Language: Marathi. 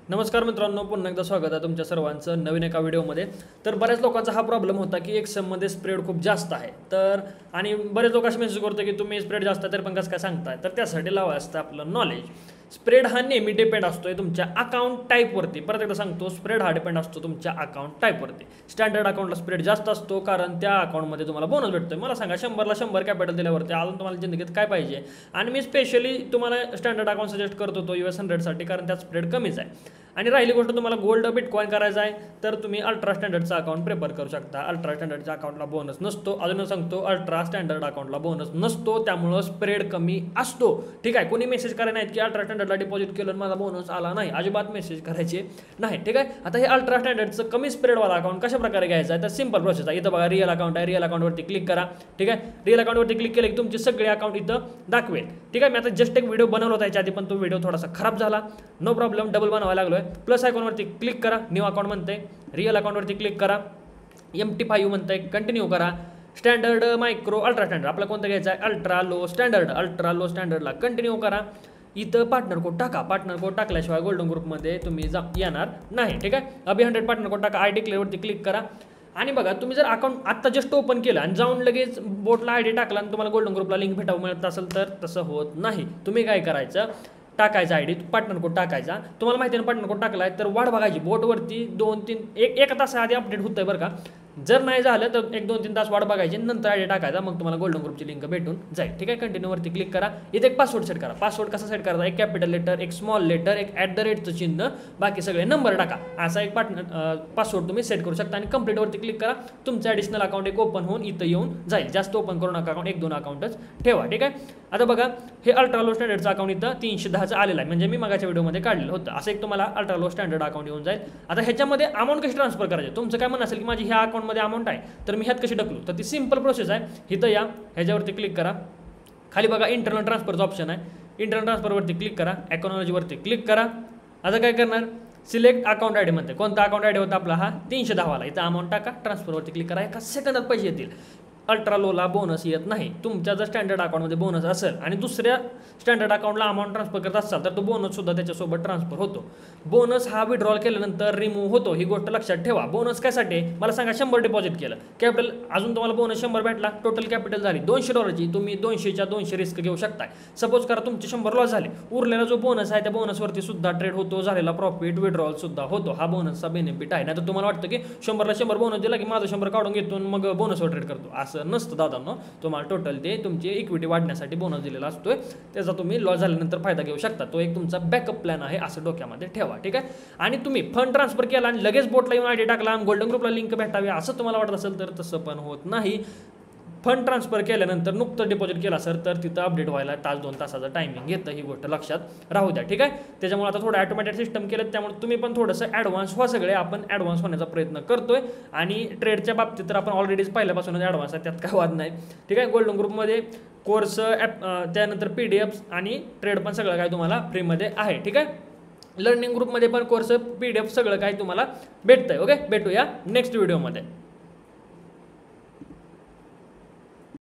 नमस्कार मित्रांनो, पुन्हा एकदा स्वागत आहे तुमच्या सर्वांचं नवीन एका व्हिडिओमध्ये. तर बऱ्याच लोकांचा हा प्रॉब्लेम होता की एक्सेलमध्ये स्प्रेड खूप जास्त आहे. तर आणि बरेच लोक असे मेसेज करतो की तुम्ही स्प्रेड जास्त आहे तर पण कसं काय सांगताय. तर त्यासाठी लावा असतं आपलं नॉलेज. स्प्रेड हा नेहमी डिपेंड असतोय तुमच्या अकाउंट टाईपवरती. परत एकदा सांगतो, स्प्रेड हा डिपेंड असतो तुमच्या अकाउंट टाईपवरती. स्टँडर्ड अकाउंटला स्प्रेड जास्त असतो कारण त्या अकाउंटमध्ये तुम्हाला बोनस भेटतोय. मला सांगा, 100ला 100 कॅपिटल दिल्यावरती अजून तुम्हाला जिंदगीत काय पाहिजे. आणि मी स्पेशली तुम्हाला स्टँडर्ड अकाउंट सजेस्ट करत होतो US 100साठी, कारण त्यात स्प्रेड कमीच आहे. आणि राहिली गोष्ट तुम्हाला गोल्ड बिटकॉइन करायचं आहे तर तुम्ही अल्ट्रा स्टँडर्डचा अकाउंट प्रेफर करू शकता. अल्ट्रा स्टँडर्डच्या अकाउंटला बोनस नसतो. अजून सांगतो, अल्ट्रा स्टँडर्ड अकाउंटला बोनस नसतो, त्यामुळं स्प्रेड कमी असतो. ठीक आहे. कोणी मेसेज करायला नाहीत की अल्ट्रा स्टँडर्डला डिपॉझिट केलं माझा बोनस आला नाही. अजिबात मेसेज करायचे नाही. ठीक आहे. आता हे अल्ट्रा स्टँडर्डचं कमी स्प्रेडवाला अकाउंट कशा प्रकारे घ्यायचं आहे तर सिंपल प्रोसेस आहे. इथं बघा रिअल अकाउंट आहे. रिअल अकाउंटवरती क्लिक करा. ठीक आहे. रिअल अकाउंटवरती क्लिक केलं की तुमचे सगळे अकाउंट इथं दाखवेल. ठीक आहे. मी आता जस्ट एक व्हिडिओ बनवला होता याच्या आधी, पण तो व्हिडिओ थोडासा खराब झाला. नो प्रॉब्लेम, डबल बनवायला लागलोय. प्लस आयकॉनवरती क्लिक करा. न्यू अकाउंट म्हणते. रिअल अकाउंटवरती क्लिक करा. MT5 म्हणते. कंटिन्यू करा. स्टँडर्ड, मायक्रो, अल्ट्रा स्टँडर्ड आपला कोणतं घ्यायचं आहे. Ultra low standard. Ultra low स्टँडर्डला कंटिन्यू करा. इथं पार्टनर कोड टाका. पार्टनर कोड टाकल्याशिवाय गोल्डन ग्रुपमध्ये तुम्ही येणार नाही. ठीक आहे. अभि 100 पार्टनर कोड टाका. आय डिक्लेअरवरती क्लिक करा. आणि बघा, तुम्ही जर अकाउंट आत्ता जस्ट ओपन केलं आणि जाऊन लगेच बोटला ID टाकला आणि तुम्हाला गोल्डन ग्रुपला लिंक भेटावं मिळत असेल तर तसं होत नाही. तुम्ही काय करायचं, टाकायचा ID, पार्टनर कोड टाकायचा. तुम्हाला माहिती आहे पार्टनर कोड टाकलाय तर वाट बघायची बोटवरती 1 तासाआधी अपडेट होतंय बरं का. जर नाही झालं तर 1-2-3 तास वाट बघायची, नंतर ID टाकायचा, मग तुम्हाला गोल्डन ग्रुपची लिंक भेटून जाईल. ठीक आहे. कंटिन्यूवरती क्लिक करा. इथे एक पासवर्ड सेट करा. पासवर्ड कसा सेट करायचा, एक कॅपिटल लेटर, एक स्मॉल लेटर, एक @ चिन्ह, बाकी सगळे नंबर टाका. असा एक पासवर्ड तुम्ही सेट करू शकता आणि कंप्लीटवरती क्लिक करा. तुमचं ॲडिशनल अकाउंट एक ओपन होऊन इथं येऊन जाईल. जास्त ओपन करू नका अकाउंट, 1-2 अकाउंटच ठेवा. ठीक आहे. आता बघा, हे अल्ट्रा लो स्टँडर्डचं अकाउंट इथं 310चं आलेलं आहे, म्हणजे मी मागाच्या व्हिडिओमध्ये काढलेलं होतं. असं एक तुम्हाला अल्ट्रा लो स्टँडर्ड अकाउंट येऊन जाईल. आता ह्याच्यामध्ये अमाऊंट कशी ट्रान्सफर करायची. तुमचं काय म्हणणं असेल की माझी ह्या अकाउंटमध्ये अमाऊंट आहे तर मी ह्यात कशी टाकलो, तर ती सिंपल प्रोसेस आहे. इथं या, ह्याच्यावरती क्लिक करा. खाली बघा इंटरनल ट्रान्सफरचा ऑप्शन आहे. इंटरनल ट्रान्सफरवरती क्लिक करा. ॲकॉनॉलॉजीवरती क्लिक करा. आता काय करणार, सिलेक्ट अकाउंट ID म्हणते. कोणता अकाउंट ID होता आपला, हा 310वाला. इथं अमाऊंट टाका. ट्रान्सफरवरती क्लिक करा. एका सेकंदात पैसे येतील. अल्ट्रा लोला बोनस येत नाही. तुमच्या जर स्टँडर्ड अकाउंटमध्ये बोनस असेल आणि दुसऱ्या स्टँडर्ड अकाउंटला अमाऊंट ट्रान्सफर करत असाल तर तो बोनससुद्धा त्याच्यासोबत ट्रान्सफर होतो. बोनस हा विड्रॉल केल्यानंतर रिमूव्ह होतो. ही गोष्ट लक्षात ठेवा. बोनस कायसाठी, मला सांगा, 100 डिपॉझिट केलं, कॅपिटल अजून तुम्हाला बोनस 100 भेटला, टोटल कॅपिटल झाली $200ची. तुम्ही 200च्या 200 रिस्क घेऊ शकताय. सपोज करा तुमचे 100 लॉस झाले, उरलेला जो बोनस आहे त्या बोनसवरती सुद्धा ट्रेड होतो. झालेला प्रॉफिट विड्रॉल सुद्धा होतो. हा बोनसचा बेनिफिट आहे. नाही तर तुम्हाला वाटतं की 100ला 100 बोनस दिला की माझं 100 काढून घेतो मग बोनसवर ट्रेड करतो. असं नसतं दादांनो. तुम्हाला टोटल ते तुमची इक्विटी वाढण्यासाठी बोनस दिलेला असतोय. त्याचा तुम्ही लॉस झाल्यानंतर फायदा घेऊ शकता. तो एक तुमचा बॅकअप प्लॅन आहे, असं डोक्यामध्ये ठेवा. ठीक आहे. आणि तुम्ही फंड ट्रान्सफर केला आणि लगेच बोटला येऊन ID टाकला आणि गोल्डन ग्रुपला लिंक भेटावी असं तुम्हाला वाटत असेल तर तसं पण होत नाही. फंड ट्रान्सफर केल्यानंतर नुकतं डिपॉझिट केला सर तर तिथं अपडेट व्हायला 1-2 तासाचं टायमिंग घेतं. ही गोष्ट लक्षात राहू द्या. ठीक आहे. त्याच्यामुळे आता थोडं ॲटोमॅटिक सिस्टम केलं, त्यामुळे तुम्ही पण थोडंसं ॲडव्हान्स व्हा. सगळे आपण ॲडव्हान्स होण्याचा प्रयत्न करतोय. आणि ट्रेडच्या बाबतीत तर आपण ऑलरेडीच पहिल्यापासूनच ॲडव्हान्स आहे, त्यात काय वाद नाही. ठीक आहे. गोल्डन ग्रुपमध्ये कोर्स ॲप, त्यानंतर PDFs आणि ट्रेड पण सगळं काय तुम्हाला फ्रीमध्ये आहे. ठीक आहे. लर्निंग ग्रुपमध्ये पण कोर्स, PDF सगळं काय तुम्हाला भेटतंय. ओके, भेटूया नेक्स्ट व्हिडिओमध्ये.